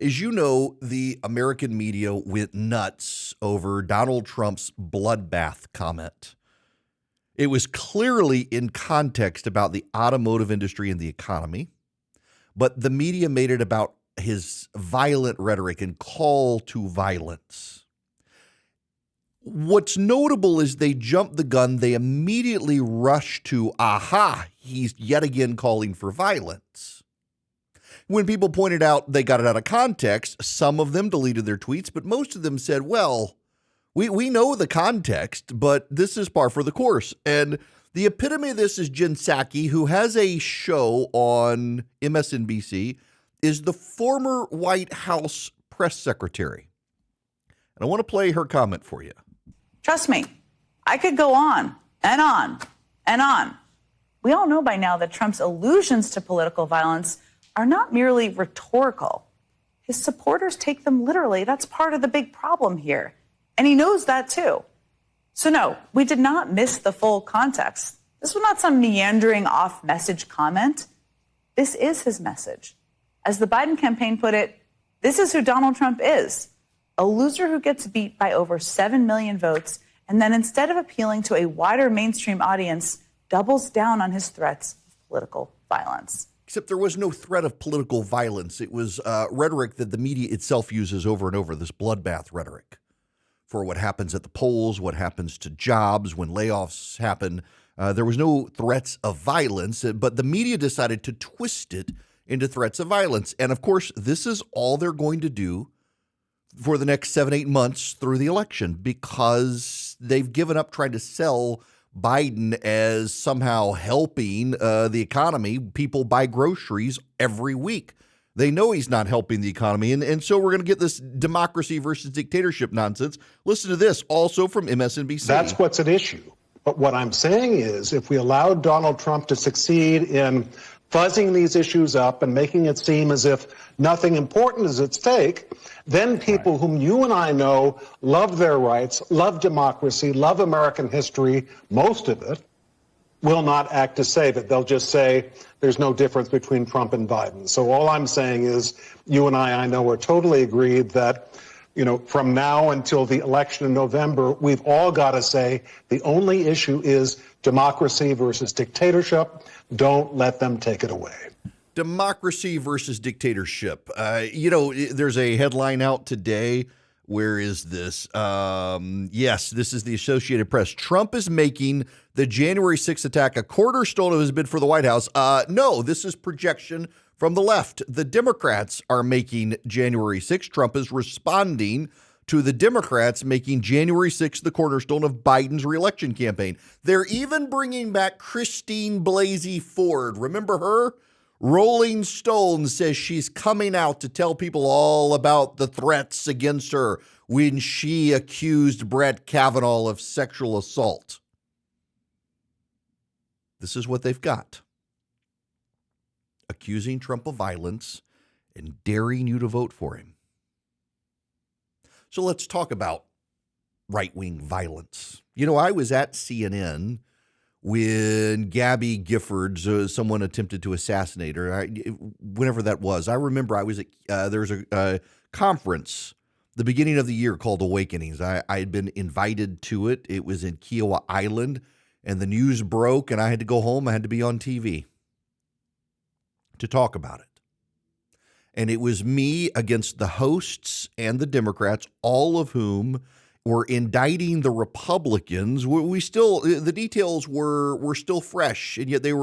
As you know, the American media went nuts over Donald Trump's bloodbath comment. It was clearly in context about the automotive industry and the economy, but the media made it about his violent rhetoric and call to violence. What's notable is they jumped the gun. They immediately rushed to, he's yet again calling for violence. When people pointed out they got it out of context, some of them deleted their tweets, but most of them said, well, we know the context, but this is par for the course. And the epitome of this is Jen Psaki, who has a show on MSNBC, is the former White House press secretary. And I want to play her comment for you. Trust me, I could go on and on and on. We all know by now that Trump's allusions to political violence are not merely rhetorical. His supporters take them literally. That's part of the big problem here. And he knows that too. So no, we did not miss the full context. This was not some meandering off-message comment. This is his message. As the Biden campaign put it, this is who Donald Trump is. A loser who gets beat by over 7 million votes and then instead of appealing to a wider mainstream audience, doubles down on his threats of political violence. Except there was no threat of political violence. It was rhetoric that the media itself uses over and over, this bloodbath rhetoric for what happens at the polls, what happens to jobs, when layoffs happen. There was no threats of violence, but the media decided to twist it into threats of violence. And of course, this is all they're going to do for the next 7-8 months through the election, because they've given up trying to sell Biden as somehow helping the economy. People buy groceries every week. They know he's not helping the economy. And so we're going to get this democracy versus dictatorship nonsense. Listen to this, also from MSNBC. That's what's at issue. But what I'm saying is, if we allow Donald Trump to succeed in fuzzing these issues up and making it seem as if nothing important is at stake, then people whom you and I know love their rights, love democracy, love American history, most of it, will not act to save it. They'll just say there's no difference between Trump and Biden. So all I'm saying is, you and I know, are totally agreed that, from now until the election in November, we've all got to say the only issue is democracy versus dictatorship. Don't let them take it away. Democracy versus dictatorship. There's a headline out today. Where is this? Yes, this is the Associated Press. Trump is making the January 6th attack a cornerstone of his bid for the White House. No, this is projection from the left. The Democrats are making January 6th. Trump is responding to the Democrats making January 6th the cornerstone of Biden's reelection campaign. They're even bringing back Christine Blasey Ford. Remember her? Rolling Stone says she's coming out to tell people all about the threats against her when she accused Brett Kavanaugh of sexual assault. This is what they've got. Accusing Trump of violence and daring you to vote for him. So let's talk about right-wing violence. I was at CNN when Gabby Giffords, someone attempted to assassinate her, whenever that was. I remember I was at, there was a conference the beginning of the year called Awakenings. I had been invited to it. It was in Kiowa Island, and the news broke, and I had to go home. I had to be on TV to talk about it. And it was me against the hosts and the Democrats, all of whom were indicting the Republicans. The details were still fresh, and yet it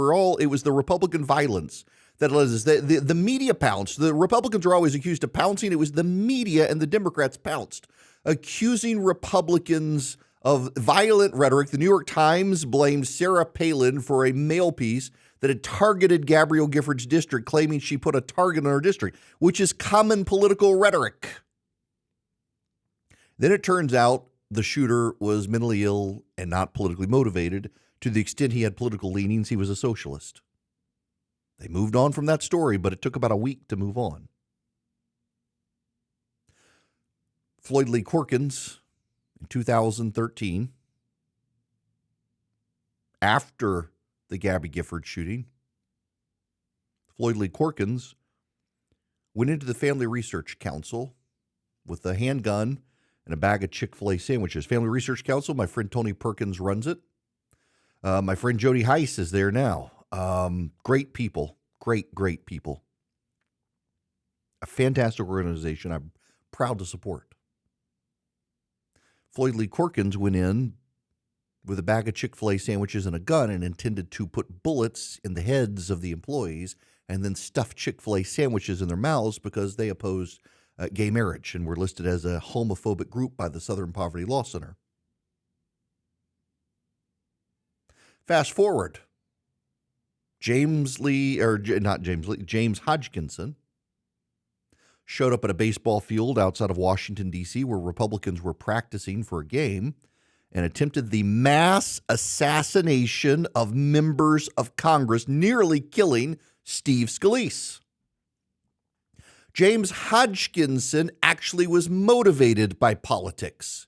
was the Republican violence that led us. The media pounced. The Republicans are always accused of pouncing. It was the media and the Democrats pounced, accusing Republicans of violent rhetoric. The New York Times blamed Sarah Palin for a mail piece that had targeted Gabrielle Giffords' district, claiming she put a target on her district, which is common political rhetoric. Then it turns out the shooter was mentally ill and not politically motivated. To the extent he had political leanings, he was a socialist. They moved on from that story, but it took about a week to move on. Floyd Lee Corkins, in 2013, after the Gabby Giffords shooting, Floyd Lee Corkins went into the Family Research Council with a handgun and a bag of Chick-fil-A sandwiches. Family Research Council, my friend Tony Perkins runs it. My friend Jody Heiss is there now. Great people. Great people. A fantastic organization I'm proud to support. Floyd Lee Corkins went in with a bag of Chick-fil-A sandwiches and a gun and intended to put bullets in the heads of the employees and then stuff Chick-fil-A sandwiches in their mouths because they opposed gay marriage and were listed as a homophobic group by the Southern Poverty Law Center. Fast forward. James Hodgkinson showed up at a baseball field outside of Washington, D.C., where Republicans were practicing for a game and attempted the mass assassination of members of Congress, nearly killing Steve Scalise. James Hodgkinson actually was motivated by politics.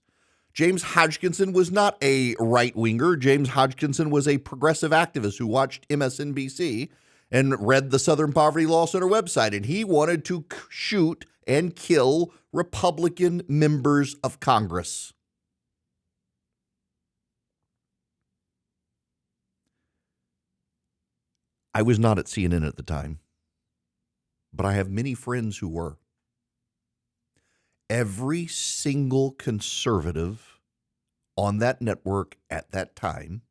James Hodgkinson was not a right-winger. James Hodgkinson was a progressive activist who watched MSNBC and read the Southern Poverty Law Center website, and he wanted to shoot and kill Republican members of Congress. I was not at CNN at the time, but I have many friends who were. Every single conservative on that network at that time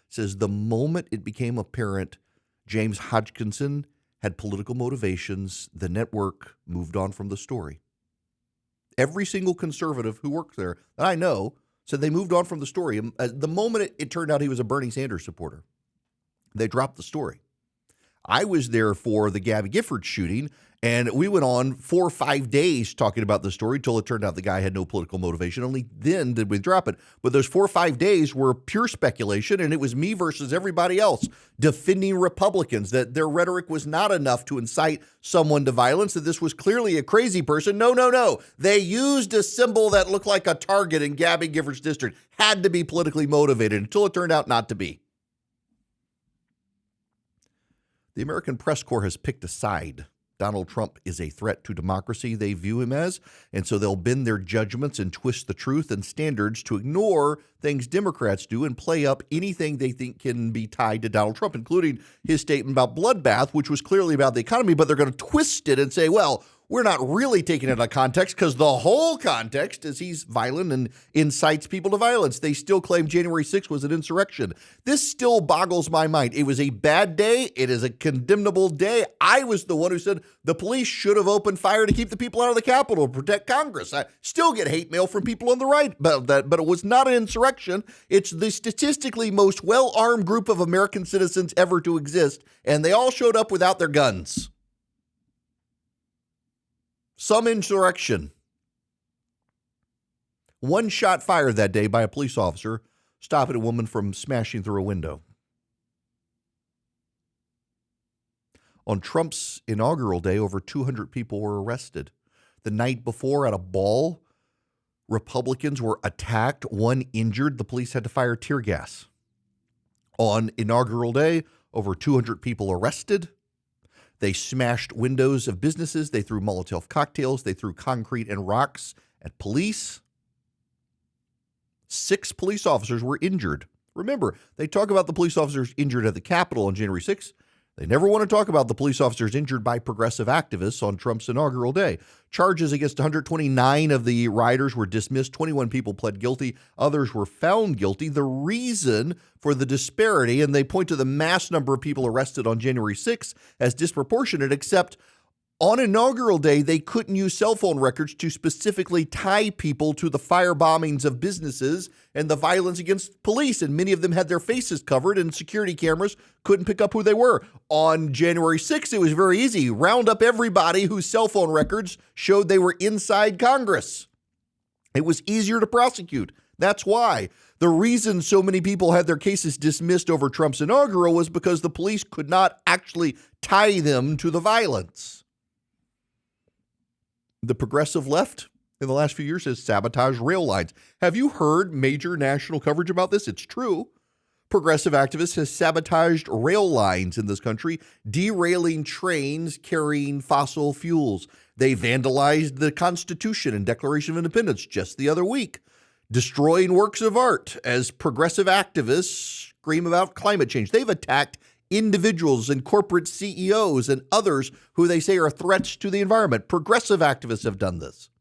says the moment it became apparent James Hodgkinson had political motivations, the network moved on from the story. Every single conservative who worked there that I know said they moved on from the story. The moment it turned out he was a Bernie Sanders supporter, they dropped the story. I was there for the Gabby Gifford shooting, and we went on 4 or 5 days talking about the story until it turned out the guy had no political motivation. Only then did we drop it. But those 4 or 5 days were pure speculation, and it was me versus everybody else defending Republicans, that their rhetoric was not enough to incite someone to violence, that this was clearly a crazy person. No. They used a symbol that looked like a target in Gabby Gifford's district. Had to be politically motivated until it turned out not to be. The American Press Corps has picked a side. Donald Trump is a threat to democracy, they view him as, and so they'll bend their judgments and twist the truth and standards to ignore things Democrats do and play up anything they think can be tied to Donald Trump, including his statement about bloodbath, which was clearly about the economy, but they're going to twist it and say, well, we're not really taking it out of context because the whole context is he's violent and incites people to violence. They still claim January 6th was an insurrection. This still boggles my mind. It was a bad day. It is a condemnable day. I was the one who said the police should have opened fire to keep the people out of the Capitol, to protect Congress. I still get hate mail from people on the right about that, but it was not an insurrection. It's the statistically most well-armed group of American citizens ever to exist, and they all showed up without their guns. Some insurrection. One shot fired that day by a police officer, stopping a woman from smashing through a window. On Trump's inaugural day, over 200 people were arrested. The night before at a ball, Republicans were attacked, one injured. The police had to fire tear gas. On inaugural day, over 200 people arrested. They smashed windows of businesses. They threw Molotov cocktails. They threw concrete and rocks at police. 6 police officers were injured. Remember, they talk about the police officers injured at the Capitol on January 6th. They never want to talk about the police officers injured by progressive activists on Trump's inaugural day. Charges against 129 of the rioters were dismissed. 21 people pled guilty. Others were found guilty. The reason for the disparity, and they point to the mass number of people arrested on January 6th as disproportionate, except on inaugural day, they couldn't use cell phone records to specifically tie people to the fire bombings of businesses and the violence against police. And many of them had their faces covered and security cameras couldn't pick up who they were. On January 6th, it was very easy. Round up everybody whose cell phone records showed they were inside Congress. It was easier to prosecute. That's why. The reason so many people had their cases dismissed over Trump's inaugural was because the police could not actually tie them to the violence. The progressive left in the last few years has sabotaged rail lines. Have you heard major national coverage about this? It's true. progressive activist has sabotaged rail lines in this country, derailing trains carrying fossil fuels. They vandalized the Constitution and Declaration of Independence just the other week, destroying works of art as progressive activists scream about climate change. They've attacked individuals and corporate CEOs and others who they say are threats to the environment. Progressive activists have done this.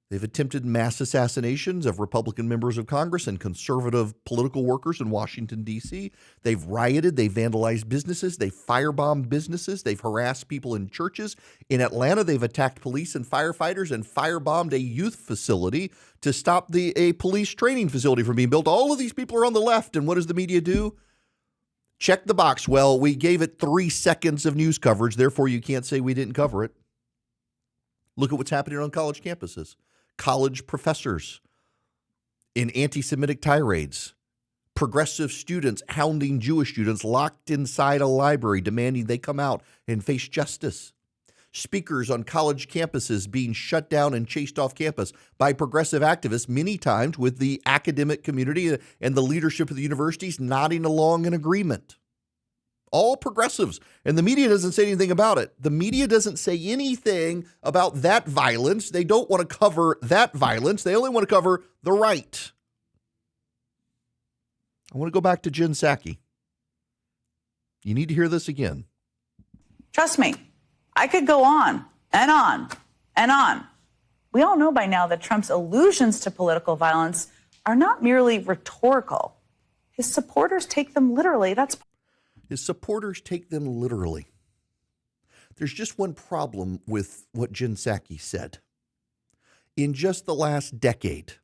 They've attempted mass assassinations of Republican members of Congress and conservative political workers in Washington, D.C. They've rioted. They've vandalized businesses. They've firebombed businesses. They've harassed people in churches. In Atlanta, they've attacked police and firefighters and firebombed a youth facility to stop a police training facility from being built. All of these people are on the left. And what does the media do? Check the box. Well, we gave it 3 seconds of news coverage. Therefore, you can't say we didn't cover it. Look at what's happening on college campuses. College professors in anti-Semitic tirades, progressive students hounding Jewish students locked inside a library, demanding they come out and face justice. Speakers on college campuses being shut down and chased off campus by progressive activists, many times with the academic community and the leadership of the universities nodding along in agreement. All progressives. And the media doesn't say anything about it. The media doesn't say anything about that violence. They don't want to cover that violence. They only want to cover the right. I want to go back to Jen Psaki. You need to hear this again. Trust me, I could go on and on and on. We all know by now that Trump's allusions to political violence are not merely rhetorical. His supporters take them literally. His supporters take them literally. There's just one problem with what Jen Psaki said. In just the last decade,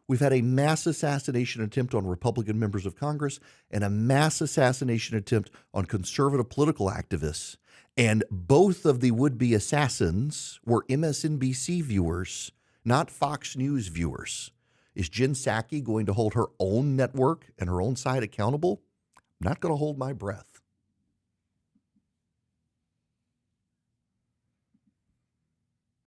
we've had a mass assassination attempt on Republican members of Congress and a mass assassination attempt on conservative political activists. And both of the would-be assassins were MSNBC viewers, not Fox News viewers. Is Jen Psaki going to hold her own network and her own side accountable? Not going to hold my breath.